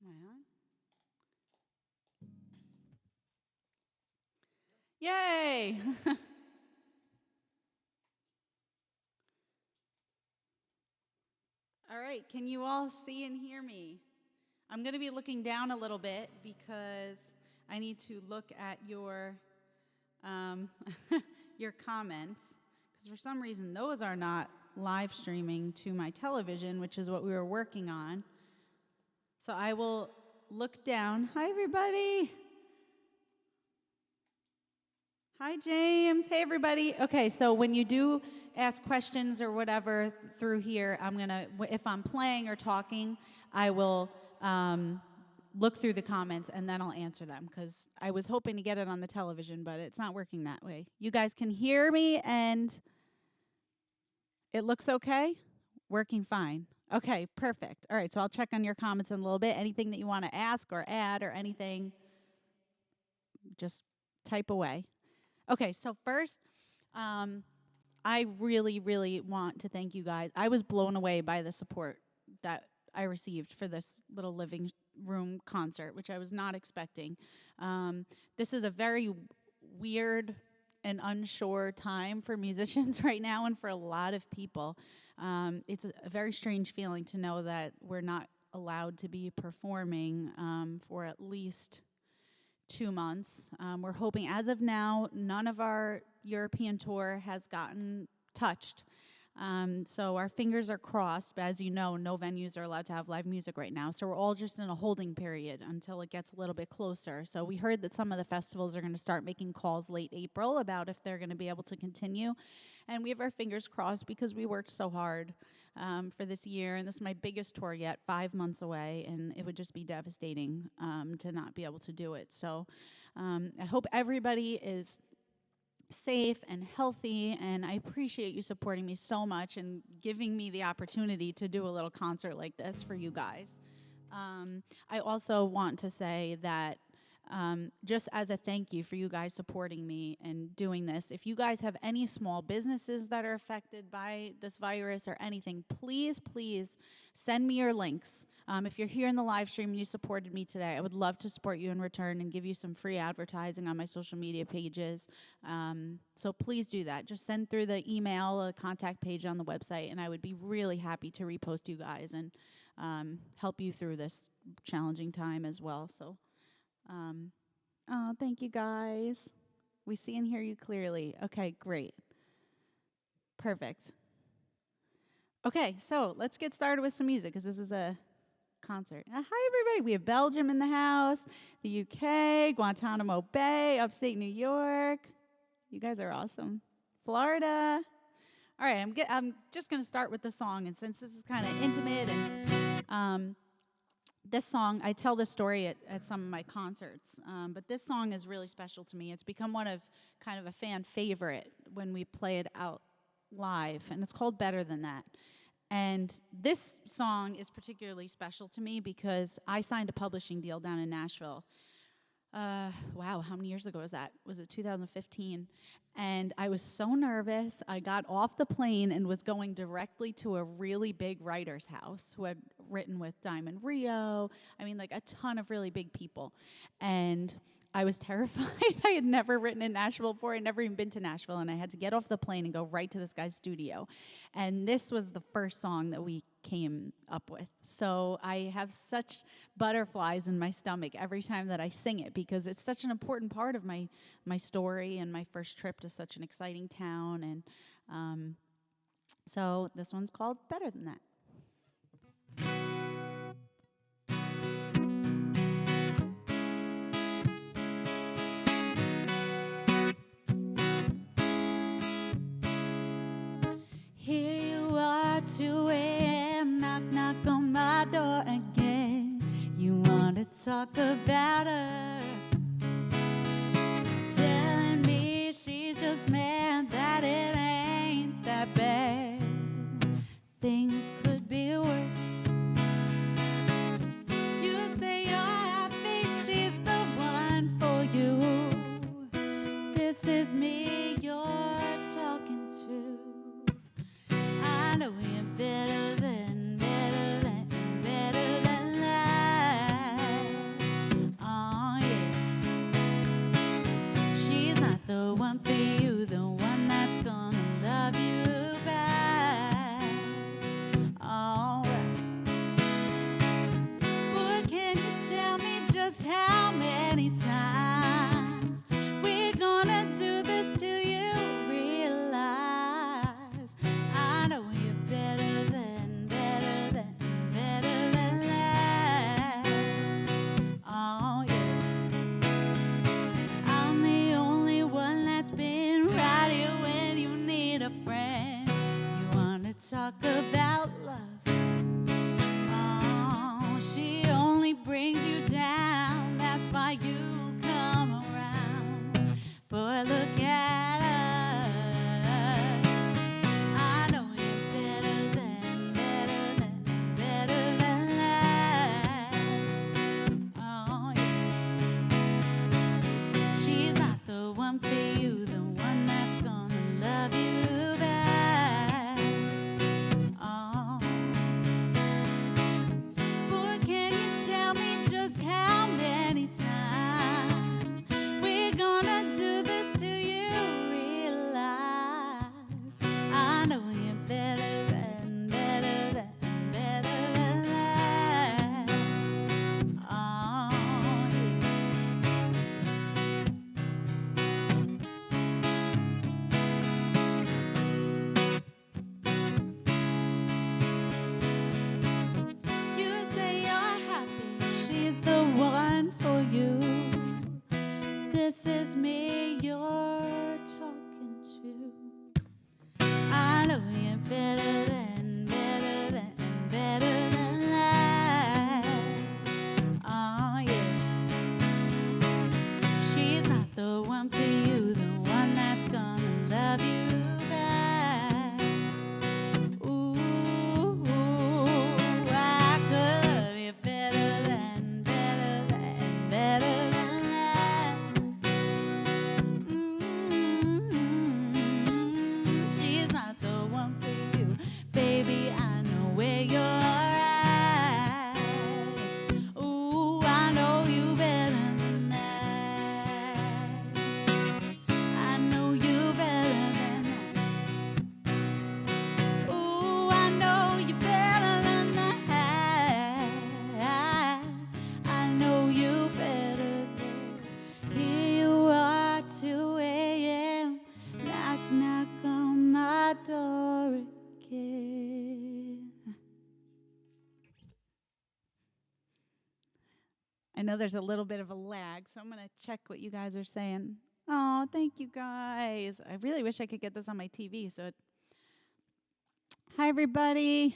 Am I on? Yay! All right, can you all see and hear me? I'm going to be looking down a little bit because I need to look at your your comments, because for some reason those are not live streaming to my television, which is what we were working on. So I will look down. Hi, everybody. Hi, James. Hey, everybody. Okay, so when you do ask questions or whatever through here, if I'm playing or talking, I will look through the comments and then I'll answer them, because I was hoping to get it on the television, but it's not working that way. You guys can hear me and it looks okay? Working fine. Okay, perfect. All right, so I'll check on your comments in a little bit. Anything that you want to ask or add or anything, just type away. Okay, so first, I really, really want to thank you guys. I was blown away by the support that I received for this little living room concert, which I was not expecting. This is a very weird and unsure time for musicians right now, and for a lot of people. It's a very strange feeling to know that we're not allowed to be performing for at least 2 months. We're hoping, as of now, none of our European tour has gotten touched. So our fingers are crossed, but as you know, no venues are allowed to have live music right now. So we're all just in a holding period until it gets a little bit closer. So we heard that some of the festivals are going to start making calls late April about if they're going to be able to continue. And we have our fingers crossed because we worked so hard for this year. And this is my biggest tour yet, 5 months away. And it would just be devastating to not be able to do it. So I hope everybody is safe and healthy, and I appreciate you supporting me so much and giving me the opportunity to do a little concert like this for you guys. I also want to say that just as a thank you for you guys supporting me and doing this, if you guys have any small businesses that are affected by this virus or anything, please send me your links. If you're here in the live stream and you supported me today, I would love to support you in return and give you some free advertising on my social media pages. So please do that. Just send through the email, a contact page on the website, and I would be really happy to repost you guys and help you through this challenging time as well. So. Oh, thank you guys. We see and hear you clearly. Okay, great. Perfect. Okay, so let's get started with some music, because this is a concert. Hi, everybody. We have Belgium in the house, the UK, Guantanamo Bay, upstate New York. You guys are awesome. Florida. All right, I'm just going to start with the song, and since this is kind of intimate and this song, I tell this story at some of my concerts, but this song is really special to me. It's become one of kind of a fan favorite when we play it out live, and it's called Better Than That. And this song is particularly special to me because I signed a publishing deal down in Nashville. Wow, how many years ago was that? Was it 2015? And I was so nervous. I got off the plane and was going directly to a really big writer's house who had written with Diamond Rio. I mean, like a ton of really big people. And I was terrified. I had never written in Nashville before. I'd never even been to Nashville, and I had to get off the plane and go right to this guy's studio. And this was the first song that we came up with. So I have such butterflies in my stomach every time that I sing it, because it's such an important part of my story and my first trip to such an exciting town. And so this one's called Better Than That. Here you are, 2 a.m., knock, knock on my door again. You want to talk about her, telling me she's just mad that it ain't that bad. Things could be worse. You say you're happy, she's the one for you. This is me you're talking to. I know you're better than life. the one for you, the one that's gonna love you back. Alright. Boy, can you tell me just how many times we're gonna do this till you realize I know you better than that. Oh yeah, I'm the only one that's been right here when you need a friend. You wanna talk about love? Oh, she only brings you down. That's why you come around. Boy, look at us. I know you're better than that. Oh yeah. She's not the one for you, the one that's gonna love you back. Oh. Boy, can you tell me just how many times we're gonna do this till you realize I know you're better than that. Oh, yeah. You say you're happy, she's the one for you. This is me you're talking to. I know you're better than that. Oh yeah. She's not the one for you, the one that's gonna love you back. Ooh, I could love you better than that. She's not the one for you, baby. I know where you're at. Ooh, I know you better than that. I know you better than that. Ooh, I know you better than that. I know you better than. Here you are, 2 a.m. Knock, knock on my door again. I know there's a little bit of a lag, so I'm going to check what you guys are saying. Oh, thank you guys. I really wish I could get this on my TV. Hi, everybody.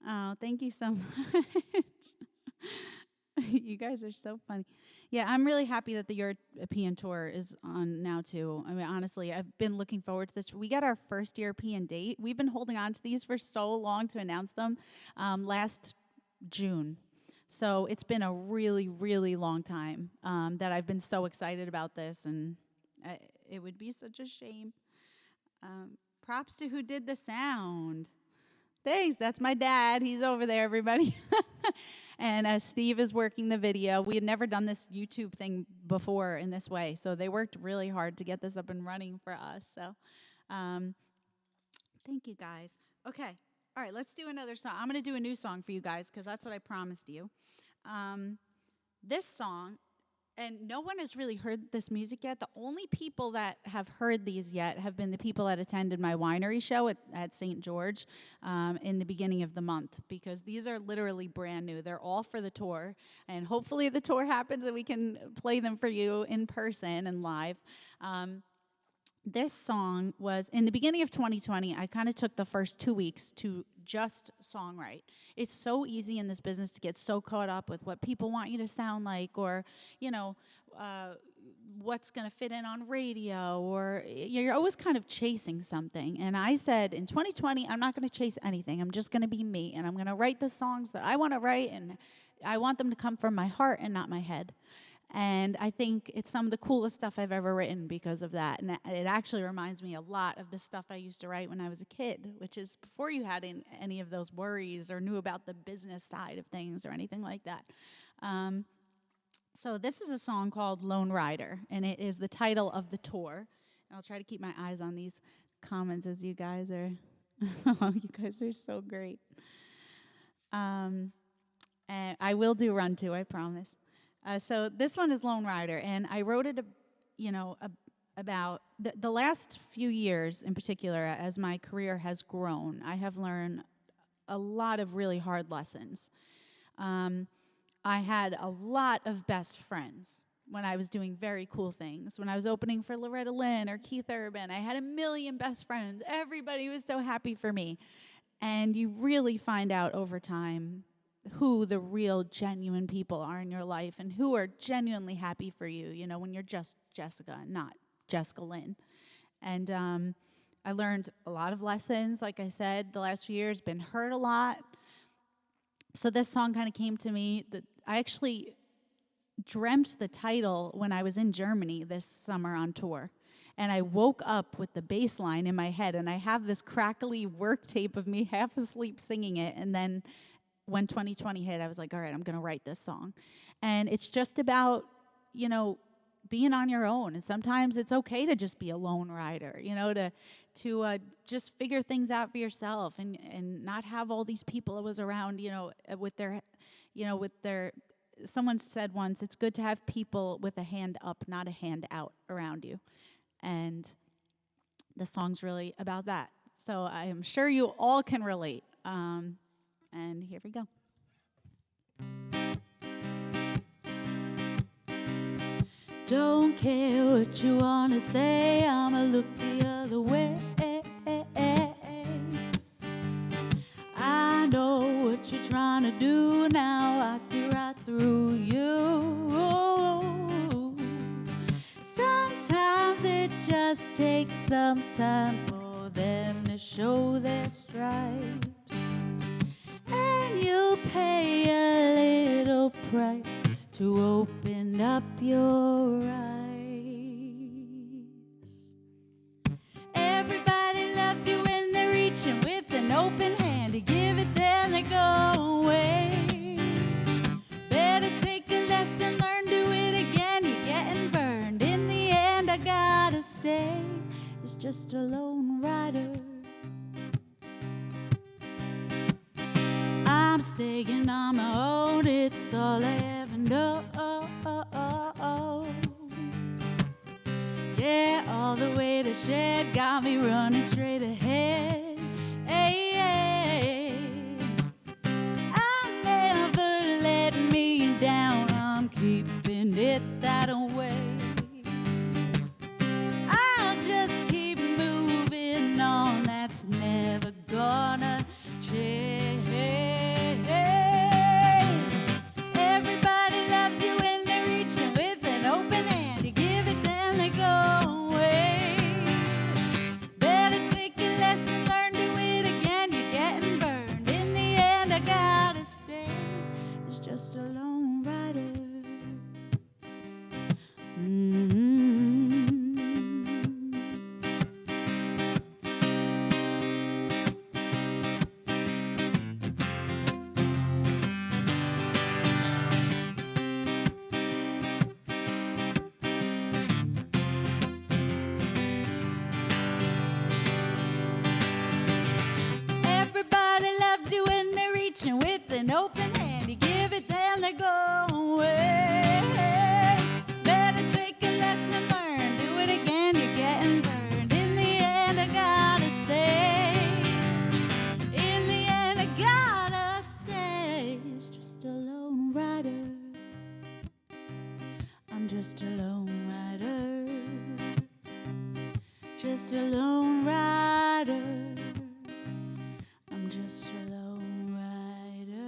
Oh, thank you so much. You guys are so funny. Yeah, I'm really happy that the European tour is on now, too. I mean, honestly, I've been looking forward to this. We got our first European date. We've been holding on to these for so long to announce them last June. So it's been a really, really long time that I've been so excited about this, and it would be such a shame. Props to who did the sound. Thanks, that's my dad. He's over there, everybody. And Steve is working the video. We had never done this YouTube thing before in this way, so they worked really hard to get this up and running for us. So thank you, guys. Okay. All right, let's do another song. I'm going to do a new song for you guys because that's what I promised you. This song, and no one has really heard this music yet. The only people that have heard these yet have been the people that attended my winery show at St. George in the beginning of the month, because these are literally brand new. They're all for the tour, and hopefully the tour happens and we can play them for you in person and live. This song was, in the beginning of 2020, I kind of took the first 2 weeks to just songwrite. It's so easy in this business to get so caught up with what people want you to sound like, or, what's going to fit in on radio, or you're always kind of chasing something. And I said, in 2020, I'm not going to chase anything. I'm just going to be me, and I'm going to write the songs that I want to write, and I want them to come from my heart and not my head. And I think it's some of the coolest stuff I've ever written because of that. And it actually reminds me a lot of the stuff I used to write when I was a kid, which is before you had any of those worries or knew about the business side of things or anything like that. So this is a song called Lone Rider, and it is the title of the tour. And I'll try to keep my eyes on these comments as you guys are, oh, you guys are so great. And I will do Run To, I promise. So this one is Lone Rider, and I wrote it, about the last few years in particular, as my career has grown. I have learned a lot of really hard lessons. I had a lot of best friends when I was doing very cool things. When I was opening for Lynn or Keith Urban, I had a million best friends. Everybody was so happy for me. And you really find out over time who the real genuine people are in your life and who are genuinely happy for you, when you're just Jessica and not Jessica Lynn. And I learned a lot of lessons. Like I said, the last few years, been hurt a lot. So this song kind of came to me. I actually dreamt the title when I was in Germany this summer on tour. And I woke up with the bass line in my head, and I have this crackly work tape of me half asleep singing it. And then when 2020 hit, I was like, all right, I'm going to write this song. And it's just about, being on your own. And sometimes it's okay to just be a lone rider, to just figure things out for yourself and not have all these people that was around, with their, someone said once, it's good to have people with a hand up, not a hand out around you. And the song's really about that. So I am sure you all can relate. And here we go. Don't care what you wanna say, I'ma look the other way. I know what you're trying to do now, I see right through you. Sometimes it just takes some time for them to show their stripes, and you pay a little price to open up your eyes. Everybody loves you when they're reaching with an open hand. You give it, then they go away. Better take a lesson, learn, do it again. You're getting burned. In the end, I gotta stay. It's just a lone rider. I'm staying on my own, it's all I ever know. Yeah, all the way to shed got me running straight ahead. Hey, hey. I'm never letting me down, I'm keeping it that way. I'll just keep moving on, that's never gonna change. Just a lone rider. Everybody loves you when they're reaching with an open hand. You give it, then they go away. Better take a lesson, learn, do it again. You're getting burned. In the end, I gotta stay. In the end, I gotta stay. It's just a lone rider. I'm just a lone rider. Just a lone rider. I'm just a lone rider.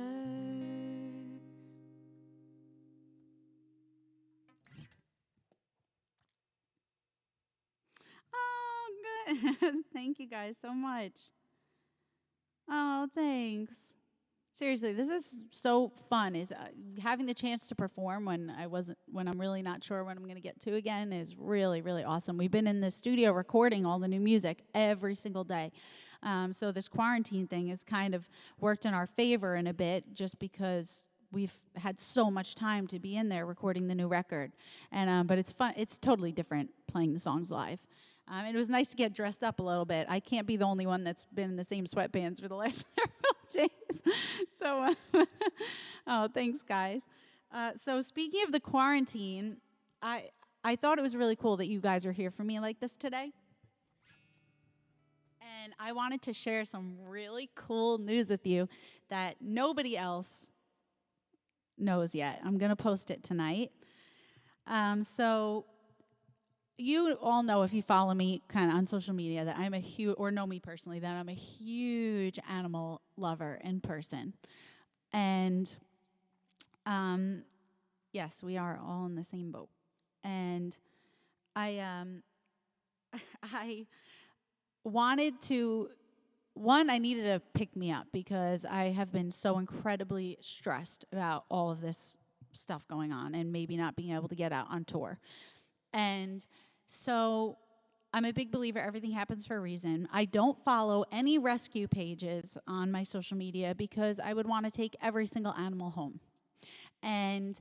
Oh, good. Thank you guys so much. Oh, thanks. Seriously, this is so fun. Is having the chance to perform when I'm really not sure when I'm going to get to again is really, really awesome. We've been in the studio recording all the new music every single day. So this quarantine thing has kind of worked in our favor in a bit, just because we've had so much time to be in there recording the new record. And but it's fun. It's totally different playing the songs live. It was nice to get dressed up a little bit. I can't be the only one that's been in the same sweatpants for the last several days. So, oh, thanks, guys. So speaking of the quarantine, I thought it was really cool that you guys are here for me like this today. And I wanted to share some really cool news with you that nobody else knows yet. I'm going to post it tonight. So you all know, if you follow me kind of on social media, that I'm a huge, or know me personally, that I'm a huge animal lover in person. And yes, we are all in the same boat. And I wanted to, I needed to pick me up because I have been so incredibly stressed about all of this stuff going on and maybe not being able to get out on tour. And so I'm a big believer everything happens for a reason. I don't follow any rescue pages on my social media because I would want to take every single animal home. And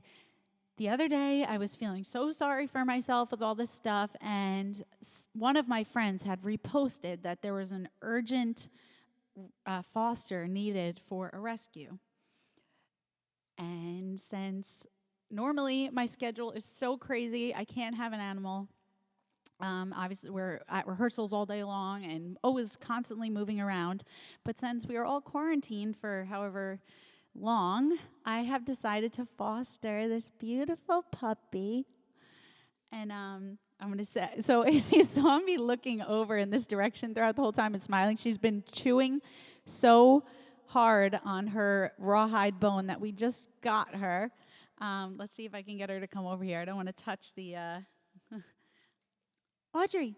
the other day, I was feeling so sorry for myself with all this stuff, and one of my friends had reposted that there was an urgent foster needed for a rescue. And since normally my schedule is so crazy, I can't have an animal. Obviously, we're at rehearsals all day long and always constantly moving around. But since we are all quarantined for however long, I have decided to foster this beautiful puppy. And I'm going to say, so if you saw me looking over in this direction throughout the whole time and smiling, she's been chewing so hard on her rawhide bone that we just got her. Let's see if I can get her to come over here. I don't want to touch the... Audrey,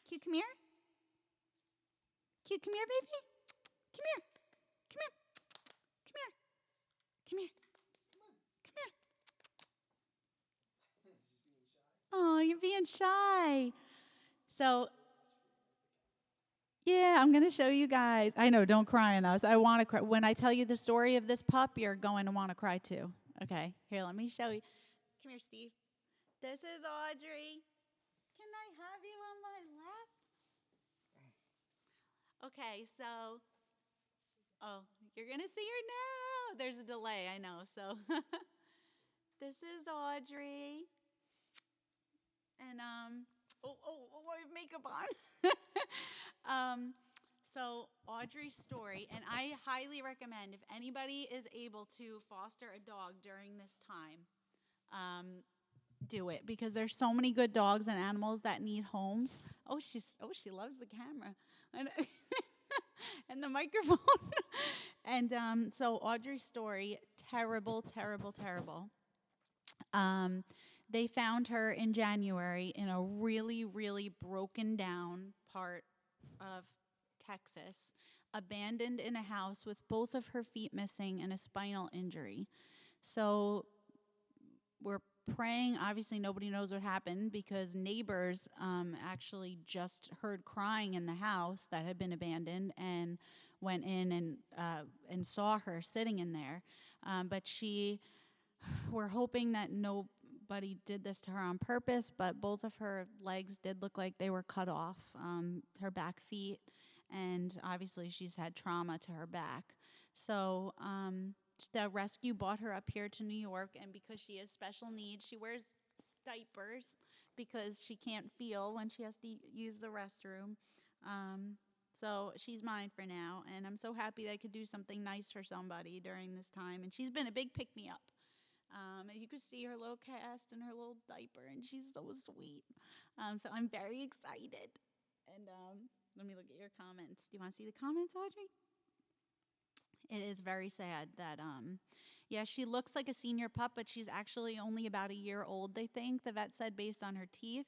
cute, come here. Cute, come here, baby. Come here. Come here. Come here. Come here. Come here. Oh, you're being shy. So, yeah, I'm going to show you guys. I know, don't cry on us. I want to cry. When I tell you the story of this pup, you're going to want to cry too. Okay, here, let me show you. Come here, Steve. This is Audrey. Can I have you on my lap? Okay, so, oh, you're going to see her now. There's a delay, I know. So, this is Audrey. And, I have makeup on. So, Audrey's story, and I highly recommend if anybody is able to foster a dog during this time, do it, because there's so many good dogs and animals that need homes. She loves the camera and the microphone. And so Audrey's story, terrible. They found her in January in a really, really broken down part of Texas, abandoned in a house with both of her feet missing and a spinal injury. So we're praying. Obviously, nobody knows what happened because neighbors actually just heard crying in the house that had been abandoned and went in and saw her sitting in there. But we're hoping that nobody did this to her on purpose, but both of her legs did look like they were cut off, her back feet, and obviously she's had trauma to her back. So the rescue brought her up here to New York, and because she has special needs, she wears diapers because she can't feel when she has to use the restroom. So she's mine for now, and I'm so happy that I could do something nice for somebody during this time. And she's been a big pick-me-up. And you could see her little cast and her little diaper, and she's so sweet. So I'm very excited. And let me look at your comments. Do you want to see the comments, Audrey? It is very sad that, she looks like a senior pup, but she's actually only about a year old, they think. The vet said based on her teeth.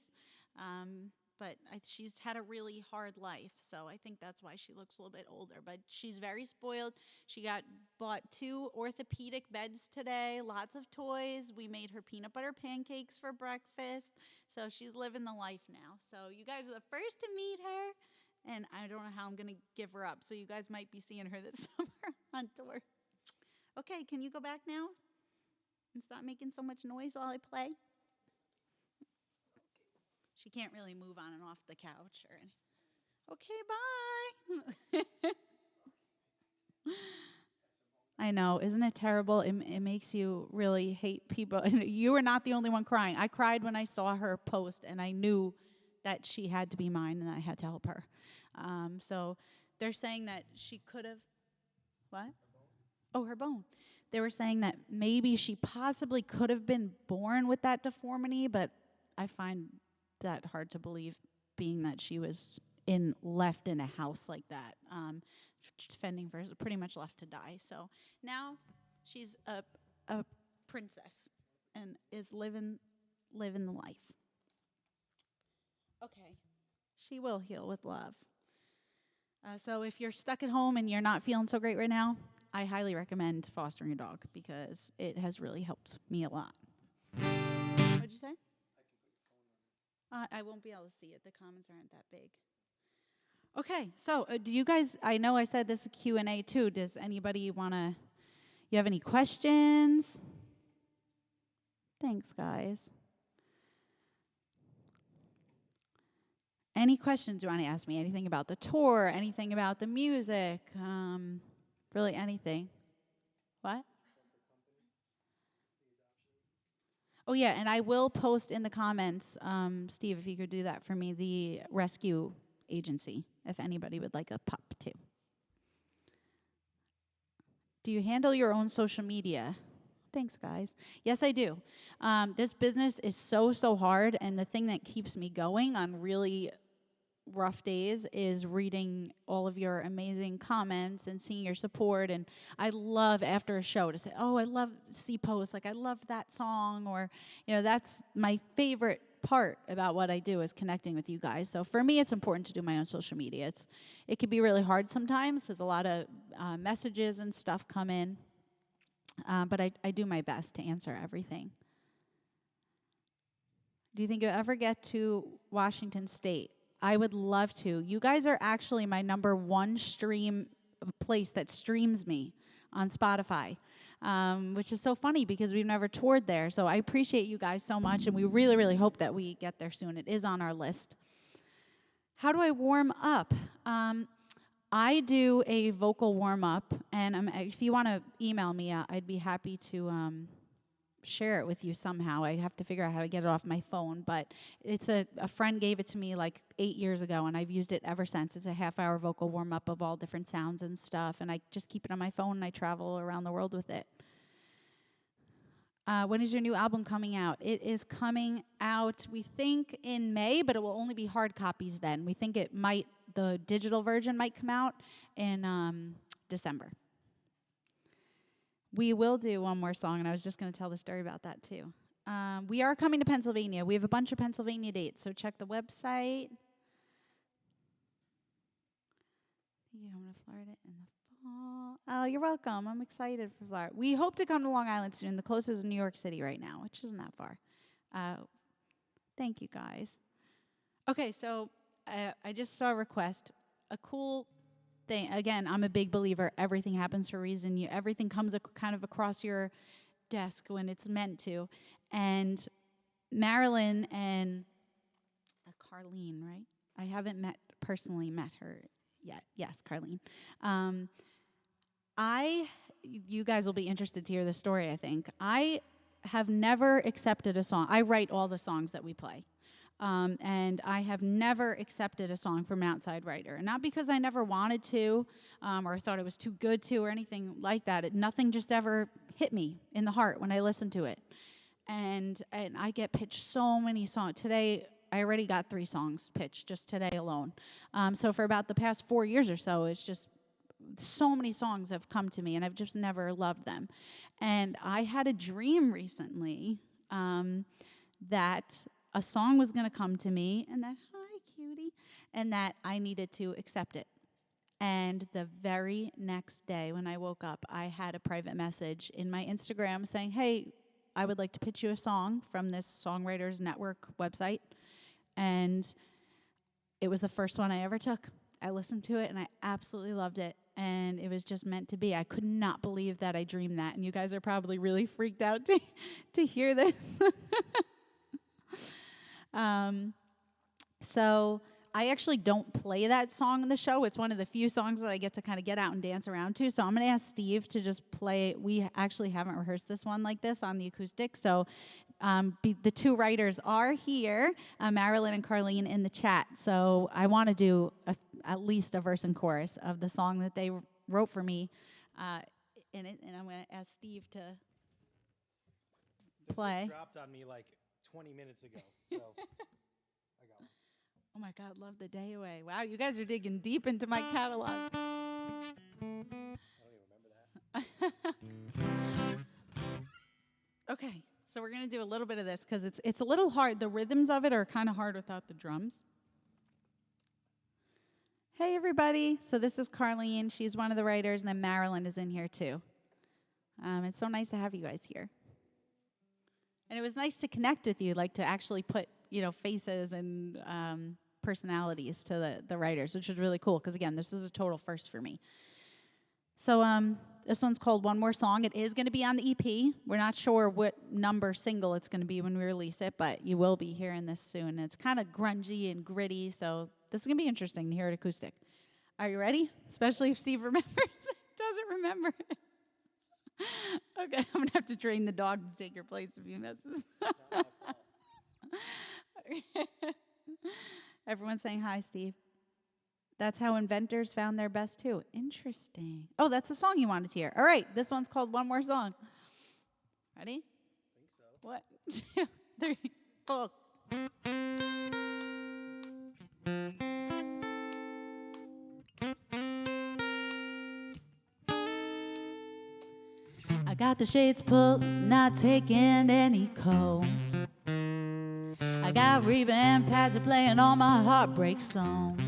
But she's had a really hard life, so I think that's why she looks a little bit older. But she's very spoiled. She bought 2 orthopedic beds today, lots of toys. We made her peanut butter pancakes for breakfast, so she's living the life now. So you guys are the first to meet her, and I don't know how I'm going to give her up, so you guys might be seeing her this summer on tour. Okay, can you go back now and stop making so much noise while I play? She can't really move on and off the couch or anything. Okay, bye. I know, isn't it terrible? It makes you really hate people. You were not the only one crying. I cried when I saw her post, and I knew that she had to be mine, and I had to help her. So they're saying that she could have, what? Oh, her bone. They were saying that maybe she possibly could have been born with that deformity, but I find that hard to believe, being that she was left in a house like that, fending for, pretty much left to die. So now she's a princess and is living the life. Okay, she will heal with love. So if you're stuck at home and you're not feeling so great right now, I highly recommend fostering a dog because it has really helped me a lot. What'd you say? I won't be able to see it. The comments aren't that big. Okay, so do you guys, I know I said this is Q&A too. Does anybody want to, you have any questions? Thanks, guys. Any questions you want to ask me? Anything about the tour? Anything about the music? Really anything. What? Oh, yeah, and I will post in the comments, Steve, if you could do that for me, the rescue agency, if anybody would like a pup, too. Do you handle your own social media? Thanks, guys. Yes, I do. This business is so hard, and the thing that keeps me going on really rough days is reading all of your amazing comments and seeing your support. And I love after a show to say, oh, I love see posts, like I loved that song, or that's my favorite part about what I do is connecting with you guys. So for me, it's important to do my own social media. It can be really hard sometimes because a lot of messages and stuff come in, but I do my best to answer everything. Do you think you'll ever get to Washington State? I would love to. You guys are actually my number one place that streams me on Spotify, which is so funny because we've never toured there. So I appreciate you guys so much, and we really, really hope that we get there soon. It is on our list. How do I warm up? I do a vocal warm-up, and if you want to email me, I'd be happy to share it with you somehow. I have to figure out how to get it off my phone, but it's a friend gave it to me like 8 years ago, and I've used it ever since. It's a half-hour vocal warm-up of all different sounds and stuff, and I just keep it on my phone, and I travel around the world with it. When is your new album coming out? It is coming out, we think, in May, but it will only be hard copies then. We think the digital version might come out in December. We will do one more song, and I was just going to tell the story about that, too. We are coming to Pennsylvania. We have a bunch of Pennsylvania dates, so check the website. You're coming to Florida in the fall. Oh, you're welcome. I'm excited for Florida. We hope to come to Long Island soon. The closest is New York City right now, which isn't that far. Thank you, guys. Okay, so I just saw a request. A cool thing. Again, I'm a big believer. Everything happens for a reason. Everything comes kind of across your desk when it's meant to. And Marilyn and Carlene, right? I haven't personally met her yet. Yes, Carlene. You guys will be interested to hear the story, I think. I have never accepted a song. I write all the songs that we play. And I have never accepted a song from an outside writer. Not because I never wanted to or thought it was too good to or anything like that. Nothing just ever hit me in the heart when I listened to it. And I get pitched so many songs. Today, I already got 3 songs pitched just today alone. So for about the past 4 years or so, it's just so many songs have come to me, and I've just never loved them. And I had a dream recently that a song was going to come to me, and that, hi, cutie, and that I needed to accept it. And the very next day when I woke up, I had a private message in my Instagram saying, hey, I would like to pitch you a song from this Songwriters Network website. And it was the first one I ever took. I listened to it, and I absolutely loved it. and it was just meant to be. I could not believe that I dreamed that, and you guys are probably really freaked out to hear this. So I actually don't play that song in the show. It's one of the few songs that I get to kind of get out and dance around to. So I'm going to ask Steve to just play. We actually haven't rehearsed this one like this on the acoustic. So the two writers are here, Marilyn and Carlene, in the chat. So I want to do at least a verse and chorus of the song that they wrote for me in it. And I'm going to ask Steve to play. This dropped on me like 20 minutes ago. So I got one. Oh my God, love the day away. Wow, you guys are digging deep into my catalog. I don't even remember that. Okay, so we're going to do a little bit of this because it's a little hard. The rhythms of it are kind of hard without the drums. Hey, everybody. So this is Carlene. She's one of the writers, and then Marilyn is in here, too. It's so nice to have you guys here. And it was nice to connect with you, like to actually put, faces and personalities to the writers, which was really cool because, again, this is a total first for me. So this one's called One More Song. It is going to be on the EP. We're not sure what number single it's going to be when we release it, but you will be hearing this soon. And it's kind of grungy and gritty, so this is going to be interesting to hear it acoustic. Are you ready? Especially if Steve remembers. Doesn't remember it. Okay, I'm going to have to train the dog to take your place if he messes. Everyone's saying hi, Steve. That's how inventors found their best, too. Interesting. Oh, that's the song you wanted to hear. All right, this one's called One More Song. Ready? I think so. 1, 2, 3, 4. I got the shades pulled, not taking any calls. I got reverb pads playing all my heartbreak songs.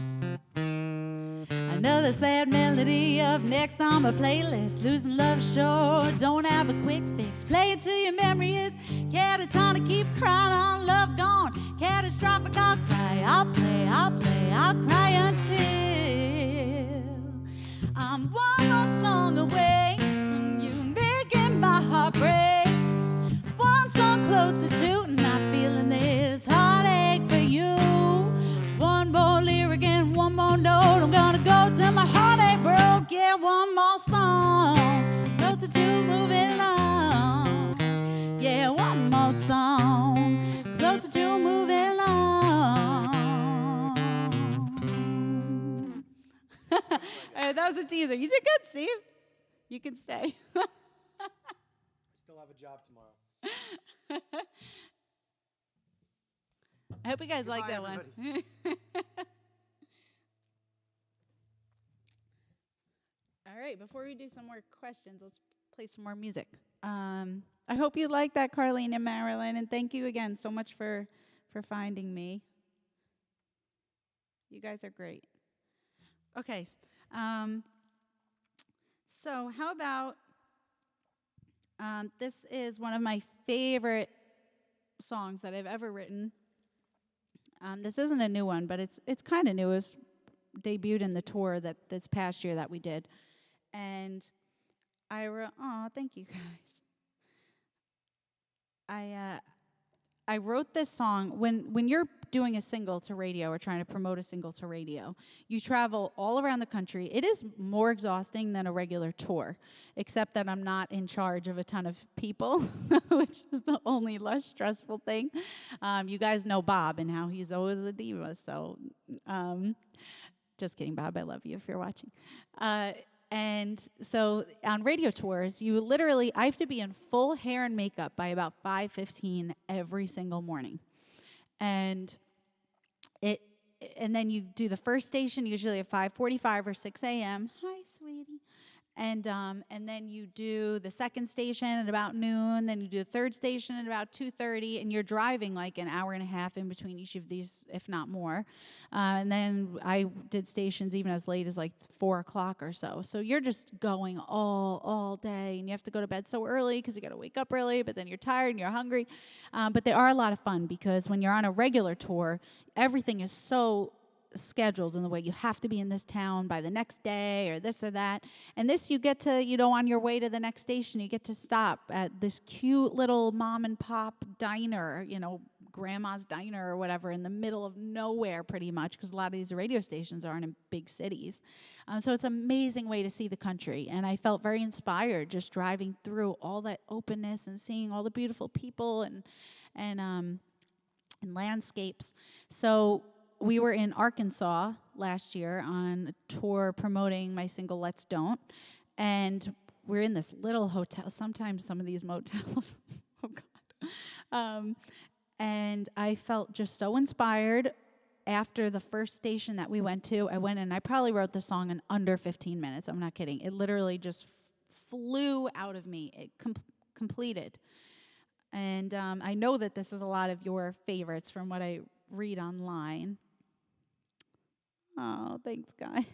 Another sad melody up next on my playlist. Losing love sure don't have a quick fix. Play it till your memory is catatonic. Keep crying on love gone. Catastrophic, I'll cry, I'll play, I'll play, I'll cry until I'm one more song away from you making my heart break. One song closer to not feeling this heartache for you. One more lyric and one more note. I'm gonna go till my heart ain't broke. Yeah, one more song closer to moving on. Yeah, one more song closer to moving on. All right, that was a teaser. You did good, Steve. You can stay. I still have a job tomorrow. I hope you guys like that everybody. one. All right, before we do some more questions, let's play some more music. I hope you like that, Carlene and Marilyn, and thank you again so much for finding me. You guys are great. Okay, so how about this is one of my favorite songs that I've ever written. This isn't a new one, but it's kind of new. It was debuted in the tour this past year that we did. And I wrote, thank you guys. I wrote this song when you're doing a single to radio or trying to promote a single to radio. You travel all around the country. It is more exhausting than a regular tour, except that I'm not in charge of a ton of people, which is the only less stressful thing. You guys know Bob and how he's always a diva, so just kidding, Bob. I love you if you're watching. And so on radio tours, I have to be in full hair and makeup by about 5:15 every single morning. And then you do the first station usually at 5:45 or 6 a.m. Hi, sweetie. And then you do the second station at about noon. Then you do the third station at about 2:30, and you're driving like an hour and a half in between each of these, if not more. And then I did stations even as late as like 4 o'clock or so. So you're just going all day, and you have to go to bed so early because you got to wake up early. But then you're tired and you're hungry. But they are a lot of fun because when you're on a regular tour, everything is so scheduled in the way you have to be in this town by the next day or this or that. And this you get to, on your way to the next station, you get to stop at this cute little mom and pop diner, grandma's diner or whatever, in the middle of nowhere pretty much, because a lot of these radio stations aren't in big cities. So it's an amazing way to see the country. And I felt very inspired just driving through all that openness and seeing all the beautiful people and landscapes. So we were in Arkansas last year on a tour promoting my single Let's Don't, and we're in this little hotel. Sometimes some of these motels, oh God. And I felt just so inspired. After the first station that we went to, I went and I probably wrote the song in under 15 minutes. I'm not kidding. It literally just flew out of me. It completed. And I know that this is a lot of your favorites from what I read online. Oh, thanks, guys.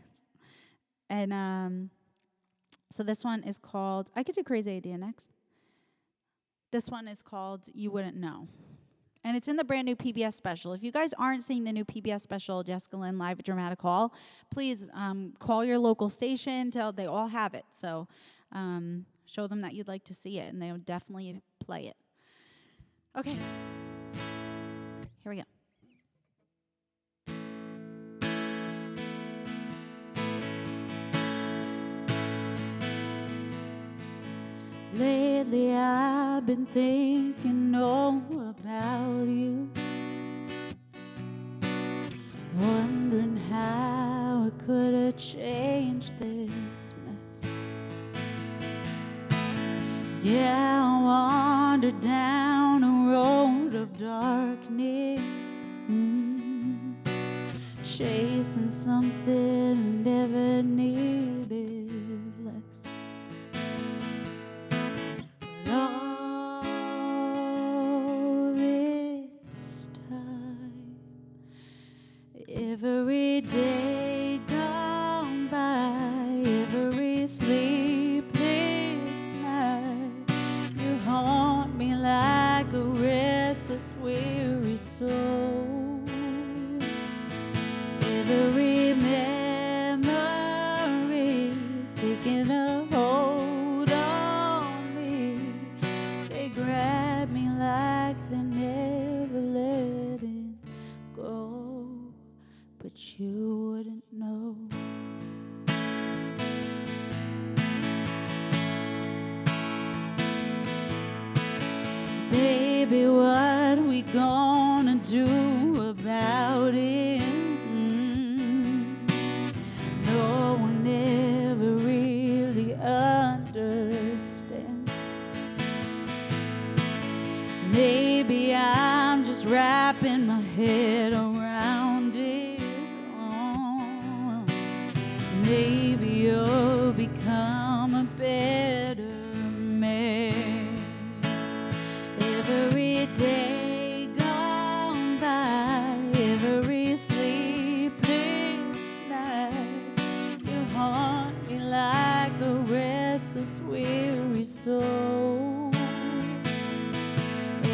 And so this one is called, I could do Crazy Idea next. This one is called You Wouldn't Know. And it's in the brand new PBS special. If you guys aren't seeing the new PBS special, Jessica Lynn Live at Dramatic Hall, please call your local station. They all have it. So show them that you'd like to see it, and they'll definitely play it. Okay. Here we go. Lately I've been thinking all about you, wondering how I could have changed this mess. Yeah, I wandered down a road of darkness, chasing something I never needed less. Every day gone by, every sleepless night, you haunt me like a restless, weary soul. Every memory's taking a hold on me. They grab me like they're never letting go. But you wouldn't know. Baby, what we gonna do about it? No one ever really understands. Maybe I'm just wrapping my head around it. Maybe you'll become a better man. Every day gone by, every sleepless night, you haunt me like a restless, weary soul.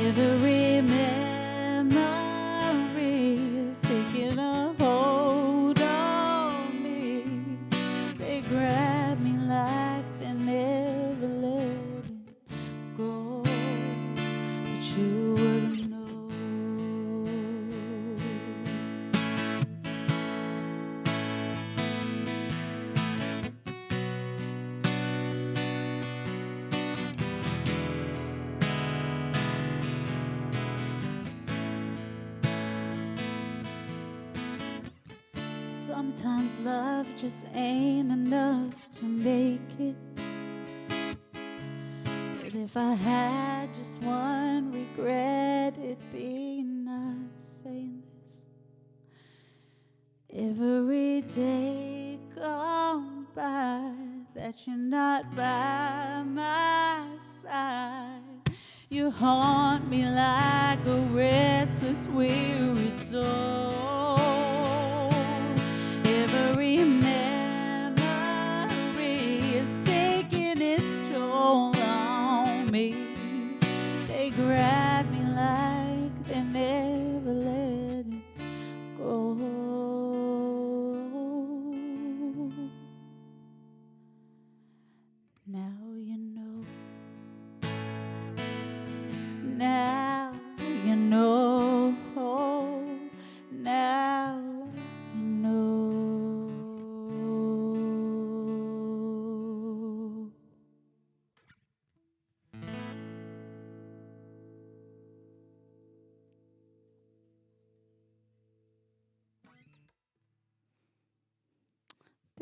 Every memory is taking a hold on me. They grab me like they're never letting go. But you wouldn't know. Sometimes love just ain't enough to make it. But if I had just one regret, it'd be not saying this. Every day gone by that you're not by my side, you haunt me like a restless, weary soul. Every memory is taking its toll on me. They grab me like they're never letting go.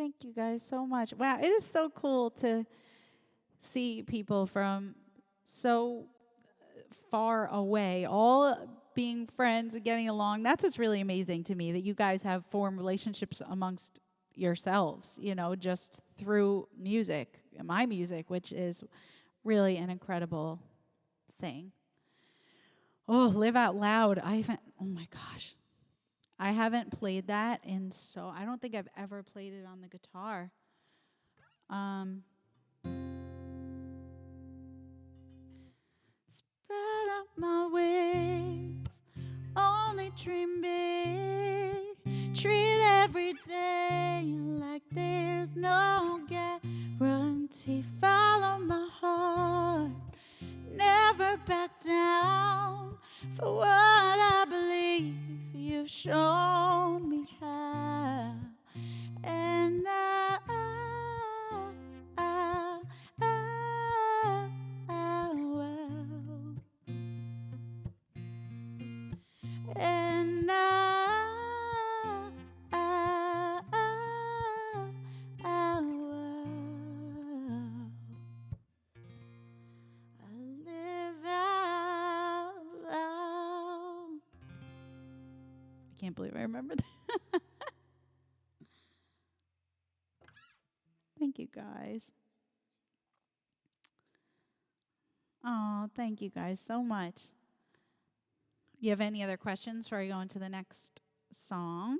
Thank you guys so much. Wow, it is so cool to see people from so far away, all being friends and getting along. That's what's really amazing to me, that you guys have formed relationships amongst yourselves, just through music, my music, which is really an incredible thing. Oh, Live Out Loud. Oh my gosh. I haven't played that, and so I don't think I've ever played it on the guitar. Spread out my wings, only dream big, treat every day like there's no guarantee. Follow my heart, never back down, for what I believe you've shown me how. And I will. And I will. I live out loud. I can't believe I remember that. Thank you, guys. Oh, thank you guys so much. You have any other questions before I go into the next song?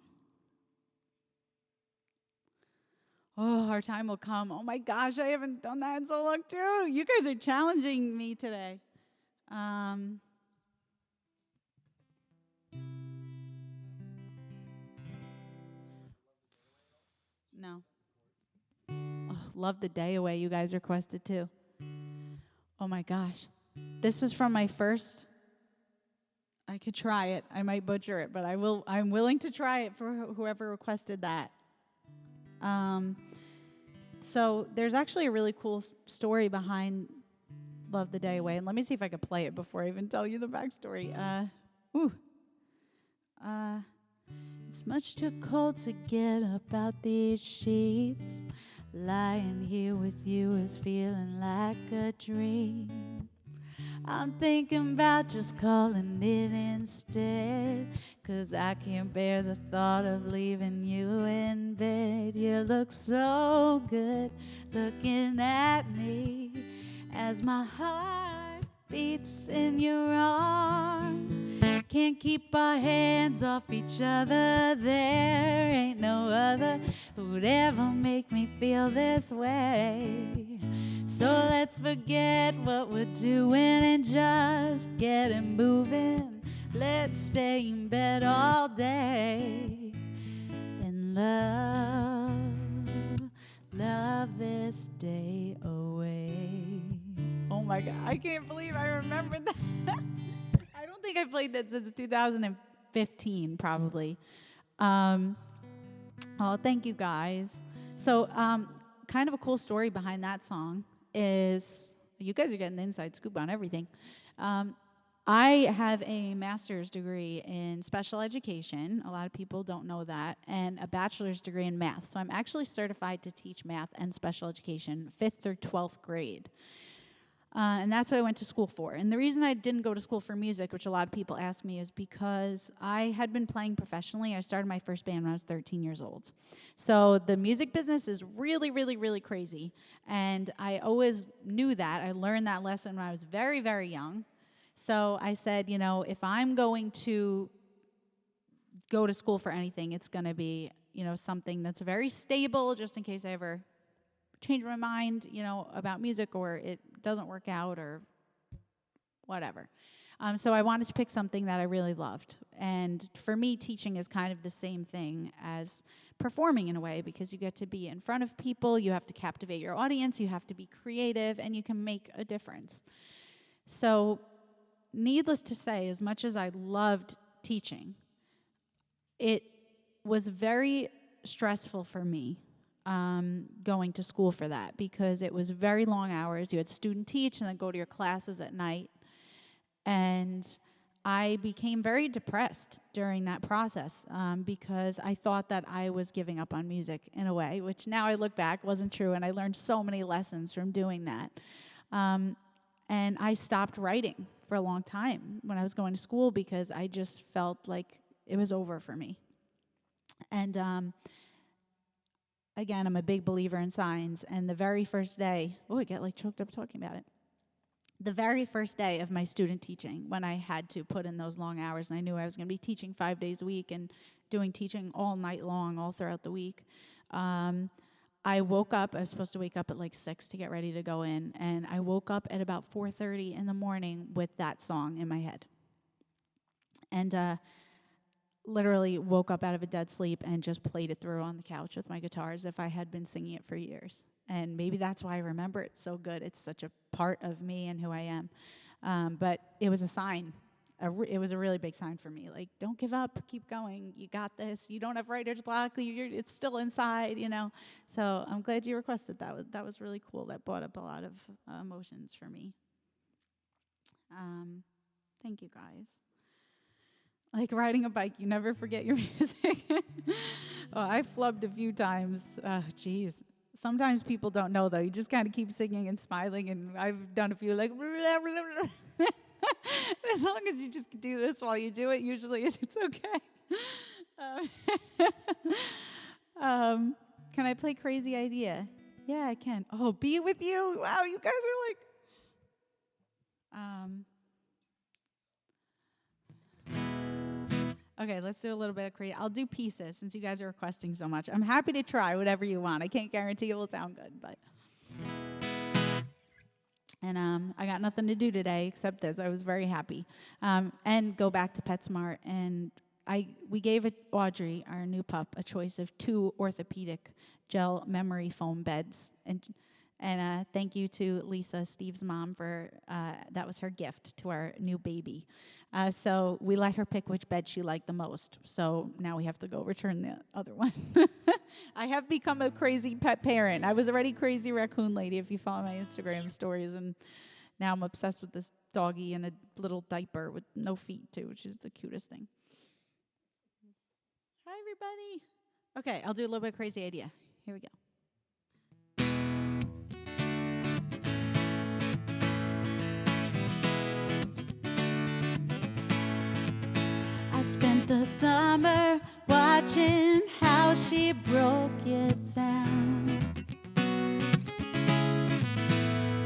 Oh, our time will come. Oh my gosh, I haven't done that in so long too. You guys are challenging me today. No. Oh, Love the Day Away, you guys requested too. Oh my gosh. This was from my first. I could try it. I might butcher it, but I'm willing to try it for whoever requested that. So there's actually a really cool story behind Love the Day Away. And let me see if I can play it before I even tell you the backstory. It's much too cold to get up out these sheets. Lying here with you is feeling like a dream. I'm thinking about just calling it instead, 'cause I can't bear the thought of leaving you in bed. You look so good looking at me as my heart beats in your arms. Can't keep our hands off each other. There ain't no other who'd ever make me feel this way. So let's forget what we're doing and just get it moving. Let's stay in bed all day and love this day away. Oh my God, I can't believe I remembered that. I don't think I played that since 2015, probably. Oh, thank you guys. So, kind of a cool story behind that song is, you guys are getting the inside scoop on everything. I have a master's degree in special education. A lot of people don't know that, and a bachelor's degree in math. So I'm actually certified to teach math and special education, 5th through 12th grade. And that's what I went to school for. And the reason I didn't go to school for music, which a lot of people ask me, is because I had been playing professionally. I started my first band when I was 13 years old. So the music business is really, really, really crazy. And I always knew that. I learned that lesson when I was very, very young. So I said, if I'm going to go to school for anything, it's going to be, something that's very stable, just in case I ever change my mind, about music, or it doesn't work out, or whatever. So I wanted to pick something that I really loved. And for me, teaching is kind of the same thing as performing in a way, because you get to be in front of people, you have to captivate your audience, you have to be creative, and you can make a difference. So needless to say, as much as I loved teaching, it was very stressful for me going to school for that, because it was very long hours. You had student teach and then go to your classes at night. And I became very depressed during that process because I thought that I was giving up on music in a way, which now I look back wasn't true, and I learned so many lessons from doing that. And I stopped writing for a long time when I was going to school because I just felt like it was over for me. And again, I'm a big believer in signs, and the very first day, I get like choked up talking about it. The very first day of my student teaching, when I had to put in those long hours and I knew I was going to be teaching 5 days a week and doing teaching all night long, all throughout the week, I woke up. I was supposed to wake up at like 6 to get ready to go in, and I woke up at about 4:30 in the morning with that song in my head. And literally woke up out of a dead sleep and just played it through on the couch with my guitar as if I had been singing it for years. And maybe that's why I remember it so good. It's such a part of me and who I am. But it was a sign. It was a really big sign for me. Like, don't give up. Keep going. You got this. You don't have writer's block. It's still inside, you know. So I'm glad you requested that. That was really cool. That brought up a lot of emotions for me. Thank you, guys. Like riding a bike, you never forget your music. I flubbed a few times. Geez. Sometimes people don't know, though. You just kind of keep singing and smiling, and I've done a few like, blah, blah, blah. As long as you just do this while you do it, usually it's okay. Can I play Crazy Idea? Yeah, I can. Oh, Be With You? Wow, you guys are like... Okay, let's do a little bit of crazy. I'll do pieces since you guys are requesting so much. I'm happy to try whatever you want. I can't guarantee it will sound good, but... And I got nothing to do today except this. I was very happy. And go back to PetSmart. And we gave Audrey, our new pup, a choice of 2 orthopedic gel memory foam beds. And thank you to Lisa, Steve's mom, for that was her gift to our new baby. So we let her pick which bed she liked the most. So now we have to go return the other one. I have become a crazy pet parent. I was already crazy raccoon lady if you follow my Instagram stories. And now I'm obsessed with this doggy in a little diaper with no feet, too, which is the cutest thing. Hi, everybody. Okay, I'll do a little bit of Crazy Idea. Here we go. I spent the summer watching how she broke it down.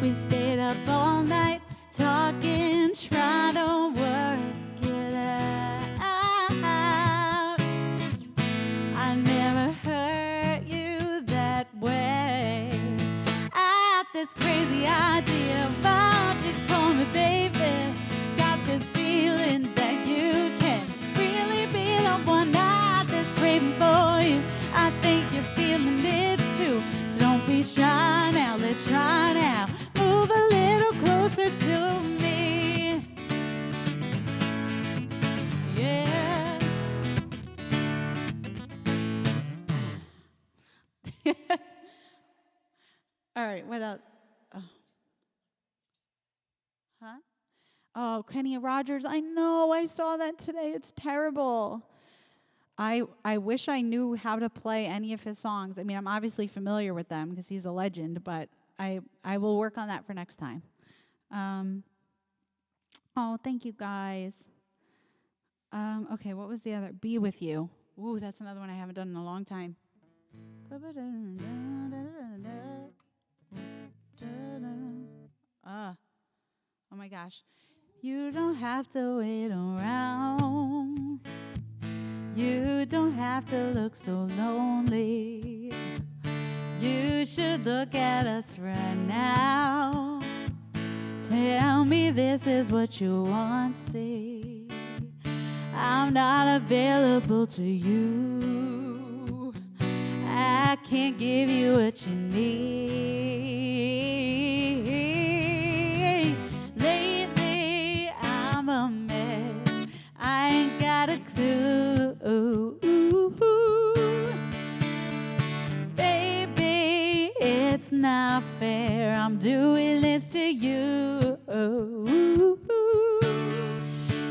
We stayed up all night talking, trying to work it out. I never hurt you that way. I had this crazy idea about you, call me baby. Got this feeling that you can really be the one I that's craving for you. I think you're feeling it too, so don't be shy now, let's try now. Move a little closer to me. Yeah. All right, what else? Oh. Huh? Oh, Kenny Rogers. I know. I saw that today. It's terrible. I wish I knew how to play any of his songs. I mean, I'm obviously familiar with them because he's a legend, but I will work on that for next time. Oh, thank you, guys. Okay, what was the other? Be With You. Ooh, that's another one I haven't done in a long time. Oh my gosh. You don't have to wait around. You don't have to look so lonely. You should look at us right now. Tell me this is what you want, see. I'm not available to you. I can't give you what you need. Lately, I'm a mess. I ain't got a clue. Baby, it's not fair. I'm doing this to you.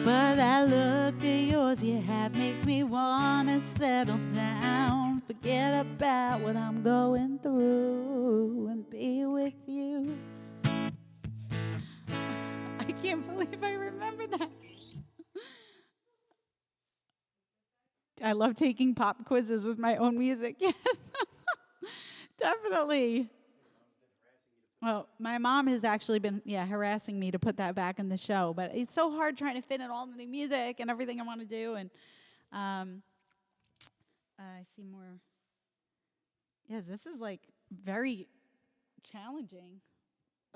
But makes me wanna settle down, forget about what I'm going through, and be with you. I can't believe I remember that. I love taking pop quizzes with my own music. Yes, definitely. Well, my mom has actually been, harassing me to put that back in the show. But it's so hard trying to fit in all the new music and everything I want to do. And I see more. Yeah, this is like very challenging.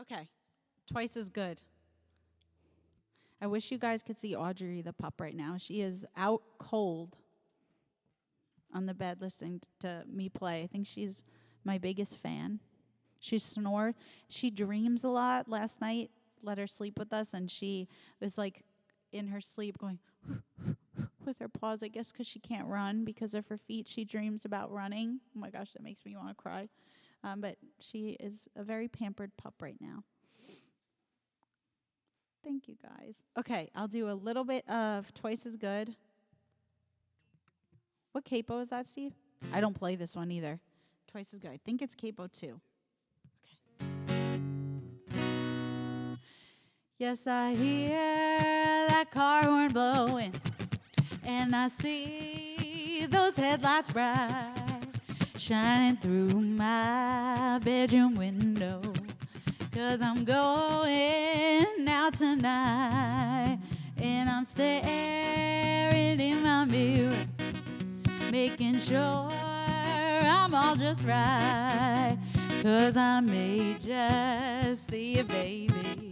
Okay, twice as good. I wish you guys could see Audrey the pup right now. She is out cold on the bed listening to me play. I think she's my biggest fan. She snores. She dreams a lot. Last night, let her sleep with us, and she was like in her sleep going with her paws, I guess because she can't run because of her feet. She dreams about running. Oh my gosh, that makes me want to cry. But she is a very pampered pup right now. Thank you, guys. Okay, I'll do a little bit of Twice as Good. What capo is that, Steve? I don't play this one either. Twice as Good. I think it's capo 2. Yes, I hear that car horn blowing, and I see those headlights bright, shining through my bedroom window, 'cause I'm going out tonight, and I'm staring in my mirror, making sure I'm all just right, 'cause I may just see you, baby,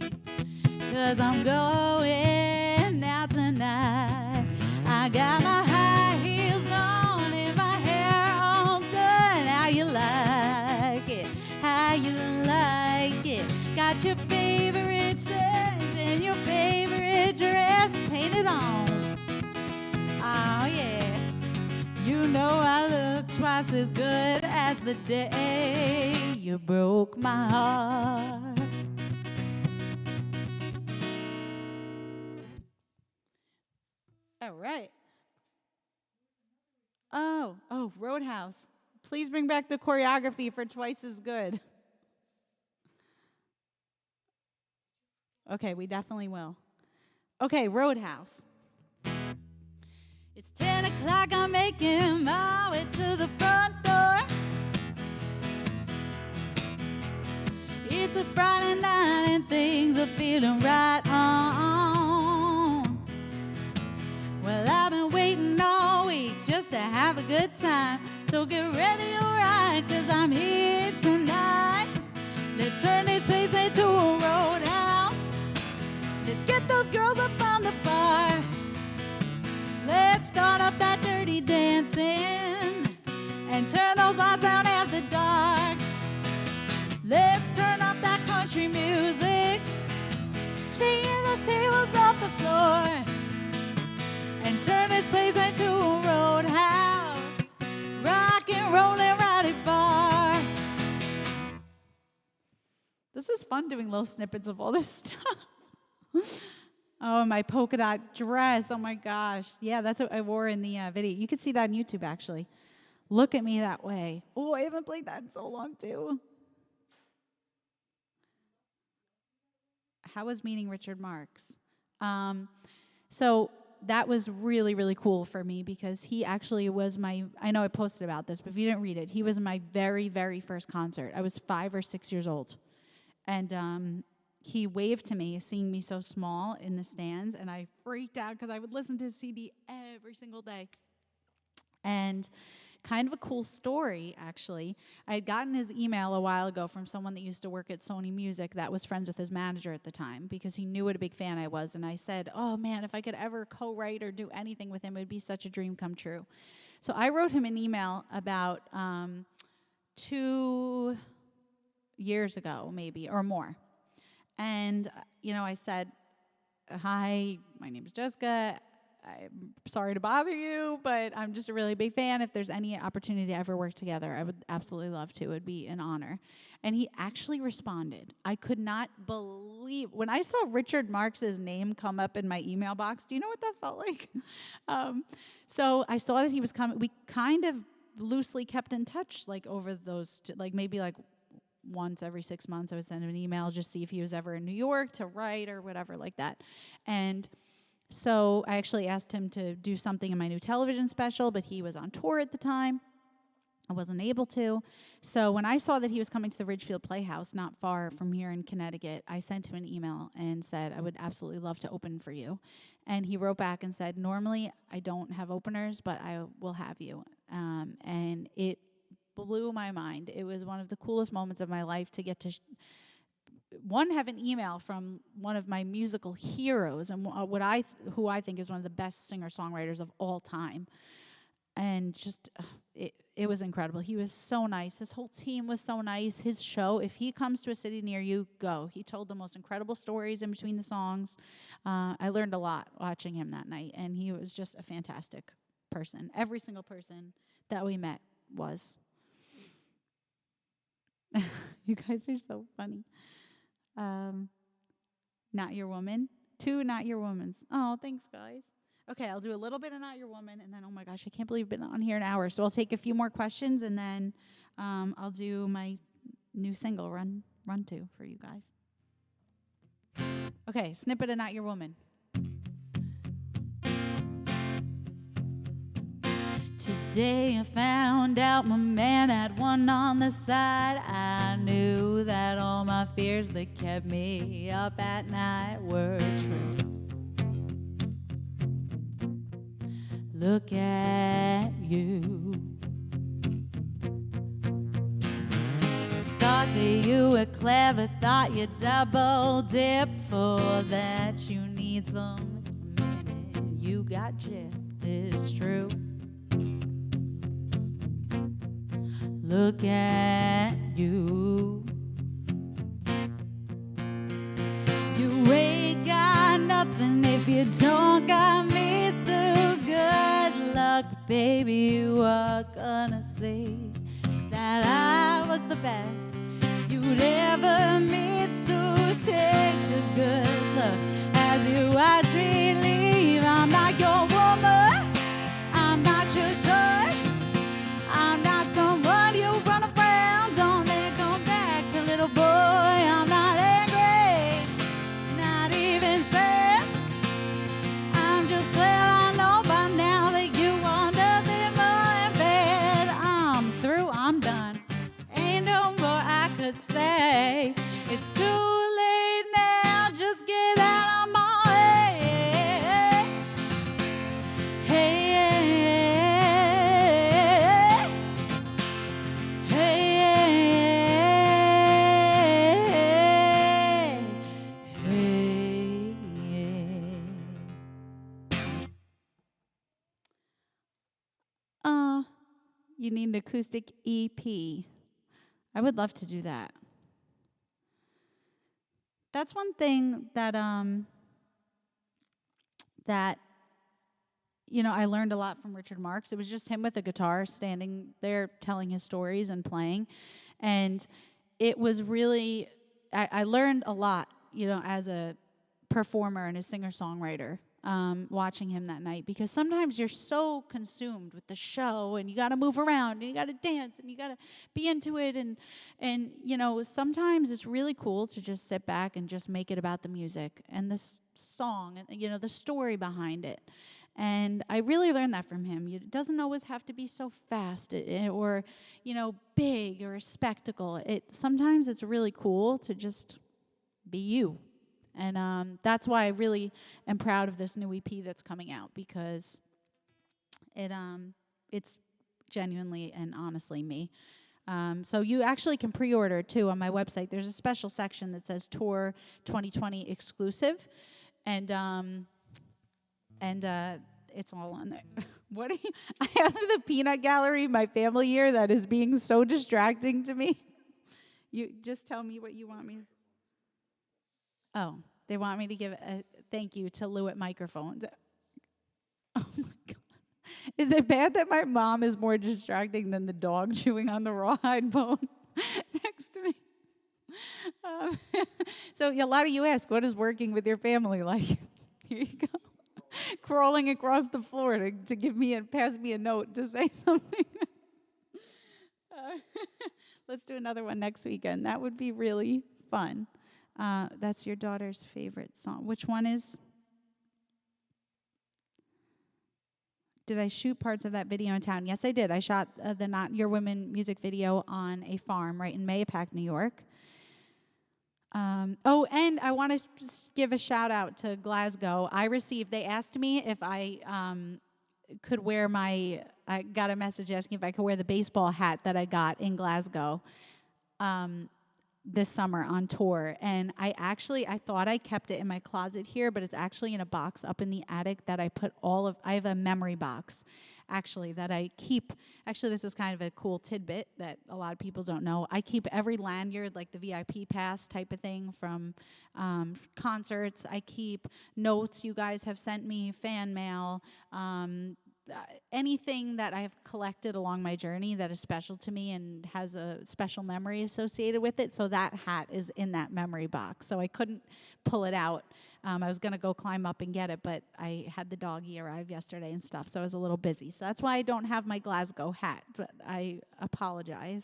'cause I'm going out tonight. I got my high heels on and my hair all done. How you like it? How you like it? Got your favorite scent and your favorite dress painted on. Oh yeah. You know I look twice as good as the day you broke my heart. All right. Oh, Roadhouse. Please bring back the choreography for Twice as Good. Okay, we definitely will. Okay, Roadhouse. It's 10 o'clock, I'm making my way to the front door. It's a Friday night and things are feeling right on. Well, I've been waiting all week just to have a good time. So get ready, alright, 'cause I'm here tonight. Let's turn this place into a roadhouse. Let's get those girls up on the bar. Let's start up that dirty dancing and turn those lights out after dark. Let's turn up that country music, clean those tables off the floor, and turn this place into a roadhouse, rock and roll and ride it bar. This is fun doing little snippets of all this stuff. Oh, my polka dot dress. Oh my gosh. Yeah, that's what I wore in the video. You can see that on YouTube, actually. Look at me that way. Oh, I haven't played that in so long, too. How was meeting Richard Marx? So that was really, really cool for me because he actually was I know I posted about this, but if you didn't read it, he was my very, very first concert. I was 5 or 6 years old. And he waved to me, seeing me so small in the stands, and I freaked out because I would listen to his CD every single day. And kind of a cool story, actually. I had gotten his email a while ago from someone that used to work at Sony Music that was friends with his manager at the time because he knew what a big fan I was. And I said, oh, man, if I could ever co-write or do anything with him, it would be such a dream come true. So I wrote him an email about 2 years ago, maybe, or more. And, I said, hi, my name is Jessica. I'm sorry to bother you, but I'm just a really big fan. If there's any opportunity to ever work together, I would absolutely love to. It would be an honor. And he actually responded. I could not believe when I saw Richard Marx's name come up in my email box. Do you know what that felt like? So I saw that he was coming. We kind of loosely kept in touch, like over those, maybe like once every 6 months. I would send him an email, just see if he was ever in New York to write or whatever like that. And so I actually asked him to do something in my new television special, but he was on tour at the time. I wasn't able to. So when I saw that he was coming to the Ridgefield Playhouse, not far from here in Connecticut, I sent him an email and said, I would absolutely love to open for you. And he wrote back and said, normally I don't have openers, but I will have you. And it blew my mind. It was one of the coolest moments of my life to get to have an email from one of my musical heroes and who I think is one of the best singer-songwriters of all time. And just, it was incredible. He was so nice. His whole team was so nice. His show, if he comes to a city near you, go. He told the most incredible stories in between the songs. I learned a lot watching him that night, and he was just a fantastic person. Every single person that we met was. You guys are so funny. Not Your Woman. 2 Not Your Womans. Oh, thanks, guys. Okay, I'll do a little bit of Not Your Woman, and then, oh my gosh, I can't believe I've been on here an hour. So I'll take a few more questions, and then I'll do my new single, Run To, for you guys. Okay, snippet of Not Your Woman. Today I found out my man had one on the side. I knew that all my fears that kept me up at night were true. Look at you. Thought that you were clever, thought you double dip. For that you need some commitment. You got gypped, it's true. Look at you. You ain't got nothing if you don't got me. So good luck, baby. You are gonna see that I was the best you'd ever meet. So take a good look as you watch me leave. I'm not your woman. I'm not your toy. I'm not someone you run around on and come back to, little boy. I'm not angry, not even sad. I'm just glad I know by now that you want nothing more than bad. I'm through, I'm done. Ain't no more I could say. It's too late now, just get out of my way. Hey. You need an acoustic EP. I would love to do that. That's one thing that I learned a lot from Richard Marx. It was just him with a guitar standing there telling his stories and playing. And it was really, I learned a lot, as a performer and a singer-songwriter, watching him that night. Because sometimes you're so consumed with the show and you got to move around and you got to dance and you got to be into it. And sometimes it's really cool to just sit back and just make it about the music and this song and, the story behind it. And I really learned that from him. It doesn't always have to be so fast or, big or a spectacle. Sometimes it's really cool to just be you. And that's why I really am proud of this new EP that's coming out, because it's genuinely and honestly me. So you actually can pre-order, too, on my website. There's a special section that says Tour 2020 Exclusive. And it's all on there. I have the peanut gallery, my family here, that is being so distracting to me. You just tell me what you want me. Oh, they want me to give a thank you to Lewitt Microphones. Is it bad that my mom is more distracting than the dog chewing on the rawhide bone next to me? Um, so a lot of you ask, what is working with your family like? Here you go. Crawling across the floor to pass me a note to say something. Let's do another one next weekend. That would be really fun. That's your daughter's favorite song. Which one is? Did I shoot parts of that video in town? Yes, I did. I shot the Not Your Women music video on a farm right in Mayapack, New York. And I want to give a shout out to Glasgow. They asked me if I could wear I got a message asking if I could wear the baseball hat that I got in Glasgow this summer on tour. And I thought I kept it in my closet here, but it's actually in a box up in the attic that I put I have a memory box actually that I keep. Actually, this is kind of a cool tidbit that a lot of people don't know. I keep every lanyard, like the VIP pass type of thing from concerts. I keep notes you guys have sent me, fan mail, anything that I have collected along my journey that is special to me and has a special memory associated with it. So that hat is in that memory box. So I couldn't pull it out. I was going to go climb up and get it, but I had the doggy arrive yesterday and stuff, so I was a little busy. So that's why I don't have my Glasgow hat, but I apologize.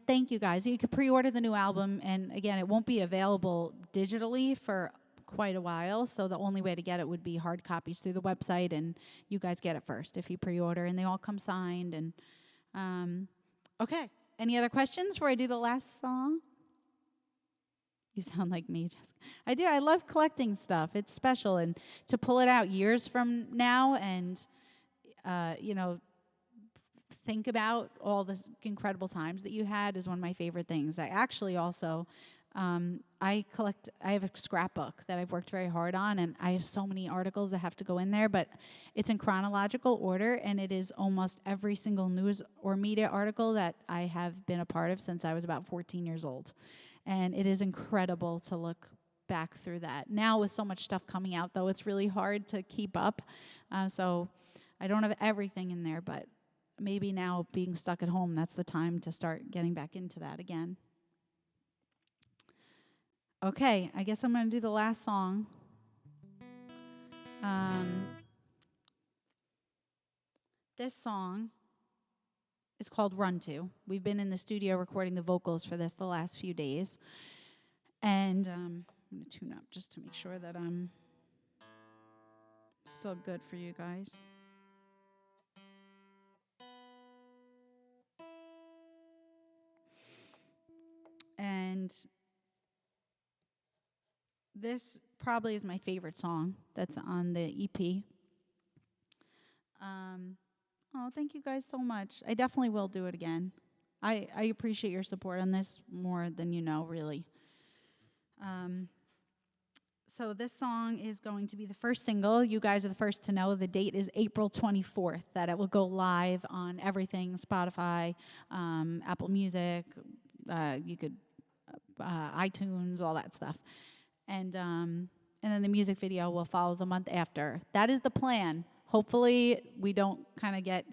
Thank you guys. You could pre-order the new album, and again, it won't be available digitally for quite a while, so the only way to get it would be hard copies through the website, and you guys get it first if you pre-order, and they all come signed. And okay, any other questions before I do the last song? You sound like me, Jessica. I do. I love collecting stuff. It's special, and to pull it out years from now, and think about all the incredible times that you had is one of my favorite things. I actually also. I have a scrapbook that I've worked very hard on, and I have so many articles that have to go in there, but it's in chronological order, and it is almost every single news or media article that I have been a part of since I was about 14 years old. And it is incredible to look back through that. Now with so much stuff coming out, though, it's really hard to keep up. So I don't have everything in there, but maybe now being stuck at home, that's the time to start getting back into that again. Okay, I guess I'm going to do the last song. This song is called Run To. We've been in the studio recording the vocals for this the last few days. And I'm going to tune up just to make sure that I'm still good for you guys. And this probably is my favorite song that's on the EP. Thank you guys so much. I definitely will do it again. I appreciate your support on this more than you know, really. So this song is going to be the first single. You guys are the first to know. The date is April 24th, that it will go live on everything, Spotify, Apple Music, you could iTunes, all that stuff. And then the music video will follow the month after. That is the plan. Hopefully we don't kind of get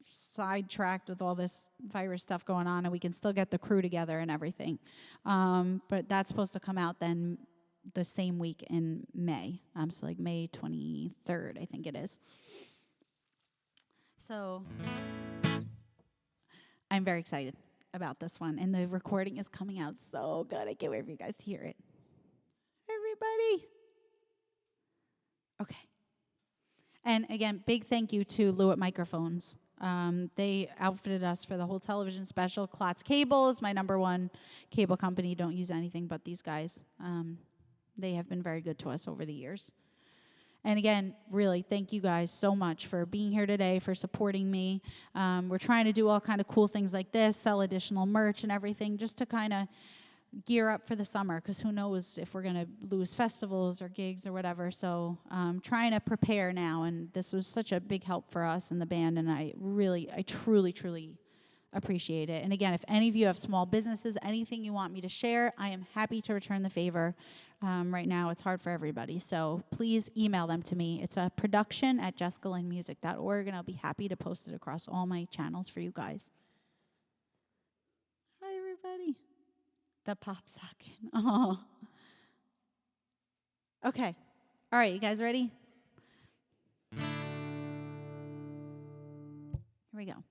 sidetracked with all this virus stuff going on, and we can still get the crew together and everything. But that's supposed to come out then the same week in May. So like May 23rd, I think it is. So I'm very excited about this one, and the recording is coming out so good. I can't wait for you guys to hear it. Everybody. Okay. And again, big thank you to Lewitt Microphones. They outfitted us for the whole television special. Klotz Cable is my number one cable company. Don't use anything but these guys. They have been very good to us over the years. And again, really, thank you guys so much for being here today, for supporting me. We're trying to do all kind of cool things like this, sell additional merch and everything, just to kind of gear up for the summer, because who knows if we're going to lose festivals or gigs or whatever. So trying to prepare now, and this was such a big help for us in the band, and I truly appreciate it. And again, if any of you have small businesses, anything you want me to share, I am happy to return the favor. Right now, it's hard for everybody. So please email them to me. It's a production@jessicalynmusic.org, and I'll be happy to post it across all my channels for you guys. Hi, everybody. The pop socket. Oh. Okay. All right, you guys ready? Here we go.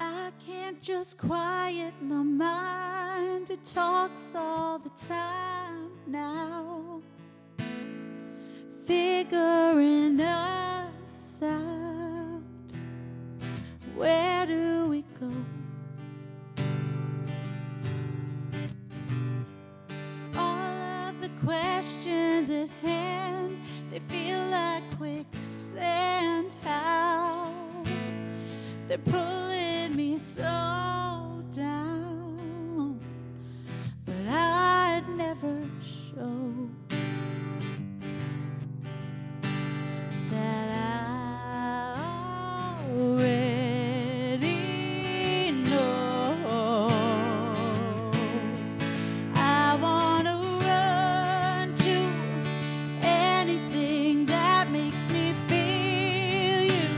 I can't just quiet my mind. It talks all the time now, figuring us out. Where do we go? All of the questions at hand, they feel like quicksand. How they're pulling me so down, but I'd never show that I already know. I wanna run to anything that makes me feel you.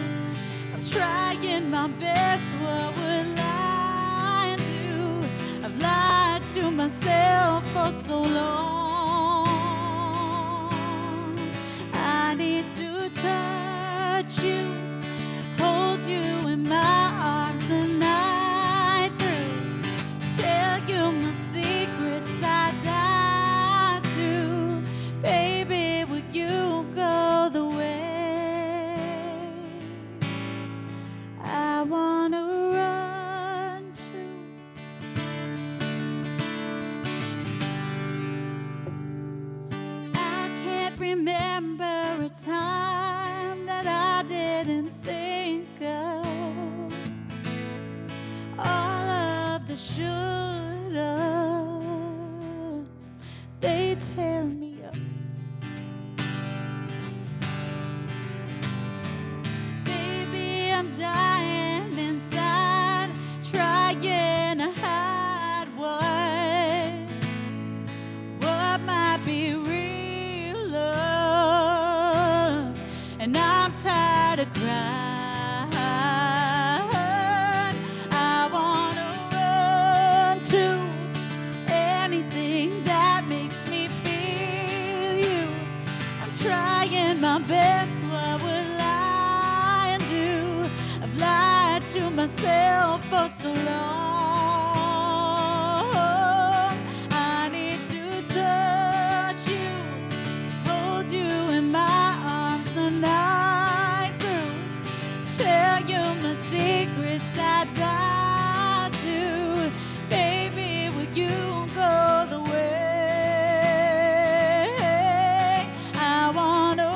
I'm trying my best, what will I do? I've lied to myself for so long. I need to touch you, hold you in my arms the night through, tell you my secrets I die to. Baby, will you go the way I wanna run to? I can't remember a time that I didn't think of all of the should-haves. They tear me up. Baby, I'm dying inside, trying to hide what might be real love, and I'm tired of crying. I wanna run to anything that makes me feel you. I'm trying my best, what will I do? I've lied to myself for so long. I need to touch you, hold you in my arms the night through, tell you my secrets I die to. Baby, will you go the way I wanna run?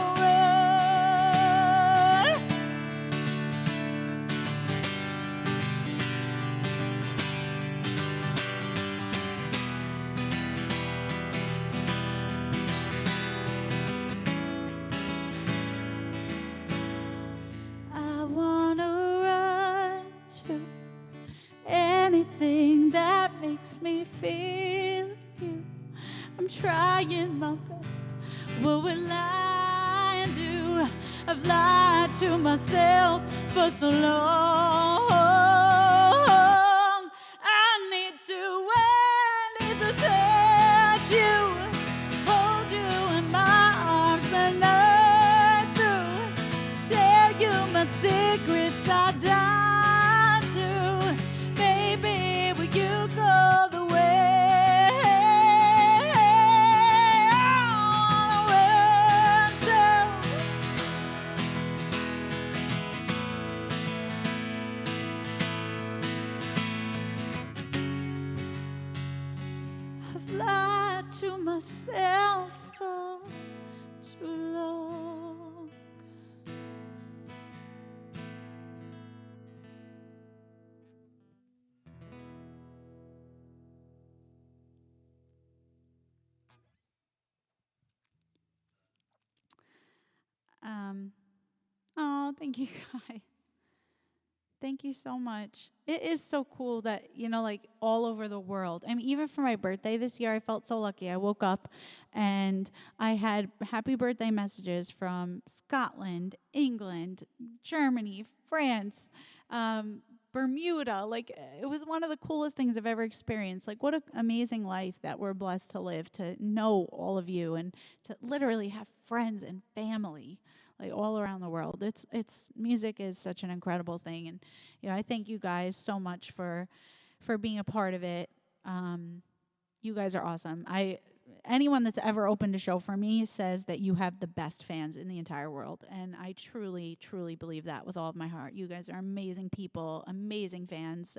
I wanna run to anything that makes me feel you. I'm trying my best, what will I do? I've lied to myself for so long. I need to touch you, hold you in my arms the night through, tell you my secrets I die to. Baby, will you go the way I wanna run to? I've lied to myself for too long. Oh, thank you, guys. Thank you so much. It is so cool that, like all over the world. I mean, even for my birthday this year, I felt so lucky. I woke up and I had happy birthday messages from Scotland, England, Germany, France, Bermuda. Like, it was one of the coolest things I've ever experienced. Like, what an amazing life that we're blessed to live, to know all of you and to literally have friends and family like all around the world. It's music is such an incredible thing, and I thank you guys so much for being a part of it. You guys are awesome. Anyone that's ever opened a show for me says that you have the best fans in the entire world, and I truly, truly believe that with all of my heart. You guys are amazing people, amazing fans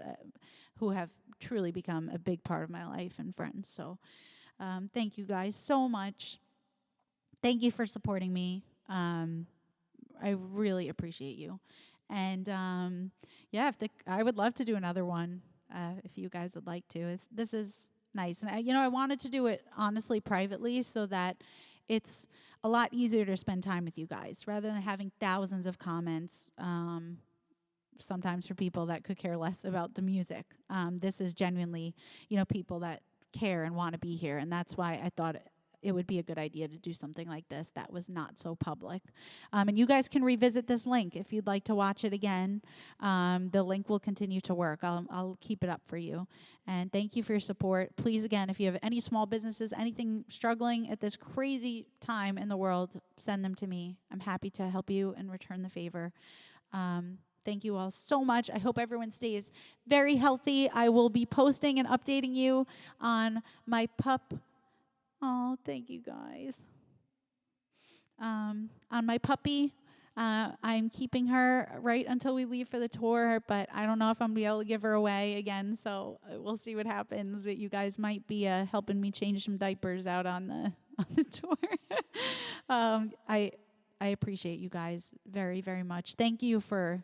who have truly become a big part of my life and friends. So thank you guys so much. Thank you for supporting me. I really appreciate you. And I would love to do another one if you guys would like to. This is nice. And I wanted to do it honestly privately so that it's a lot easier to spend time with you guys rather than having thousands of comments sometimes for people that could care less about the music. This is genuinely, people that care and want to be here. And that's why I thought it would be a good idea to do something like this that was not so public. And you guys can revisit this link if you'd like to watch it again. The link will continue to work. I'll keep it up for you. And thank you for your support. Please, again, if you have any small businesses, anything struggling at this crazy time in the world, send them to me. I'm happy to help you and return the favor. Thank you all so much. I hope everyone stays very healthy. I will be posting and updating you on my pup. Oh, thank you guys. On my puppy, I'm keeping her right until we leave for the tour, but I don't know if I'm going to be able to give her away again, so we'll see what happens. But you guys might be helping me change some diapers out on the tour. I appreciate you guys very, very much. Thank you for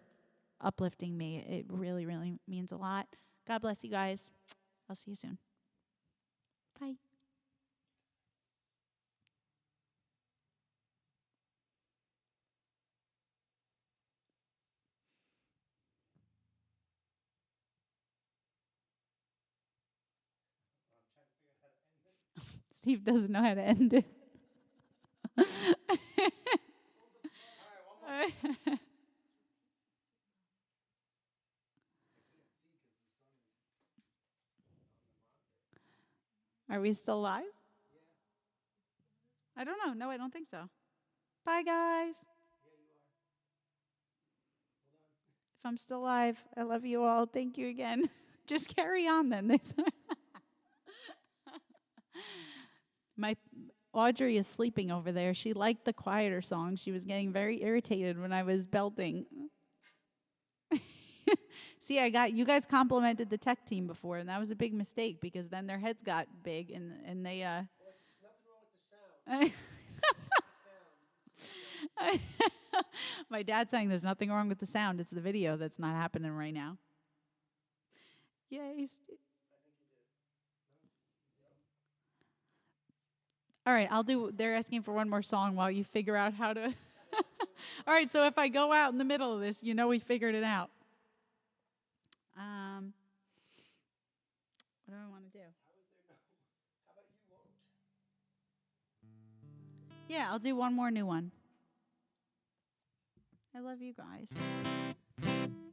uplifting me. It really, really means a lot. God bless you guys. I'll see you soon. Bye. Steve doesn't know how to end it. All right, one more. Are we still live? Yeah. I don't know. No, I don't think so. Bye, guys. Yeah, you are. Hold on. If I'm still live, I love you all. Thank you again. Just carry on then. My Audrey is sleeping over there. She liked the quieter songs. She was getting very irritated when I was belting. See, you guys complimented the tech team before, and that was a big mistake because then their heads got big and they Well, there's nothing wrong with the sound. My dad's saying there's nothing wrong with the sound. It's the video that's not happening right now. Yay. I think you did. All right, they're asking for one more song while you figure out how to. All right, so if I go out in the middle of this, we figured it out. What do I want to do? How about you won't? Yeah, I'll do one more new one. I love you guys. All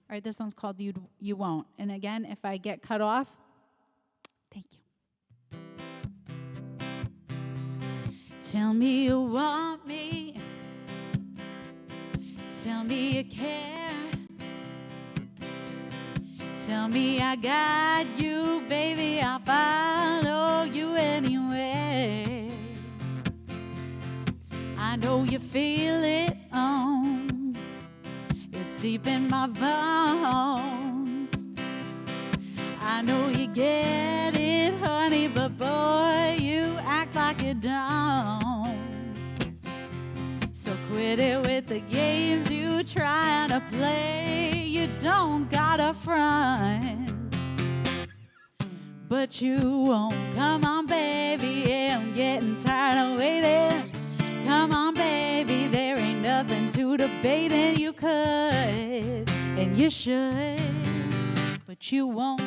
right, this one's called You Won't. And again, if I get cut off, thank you. Tell me you want me. Tell me you care. Tell me I got you, baby. I'll follow you anywhere. I know you feel it on. It's deep in my bones. I know you get it, honey, but boy, you act like you don't. So quit it with the games you trying to play. You don't got a front, but you won't. Come on, baby, yeah, I'm getting tired of waiting. Come on, baby, there ain't nothing to you debating you could, and you should, but you won't.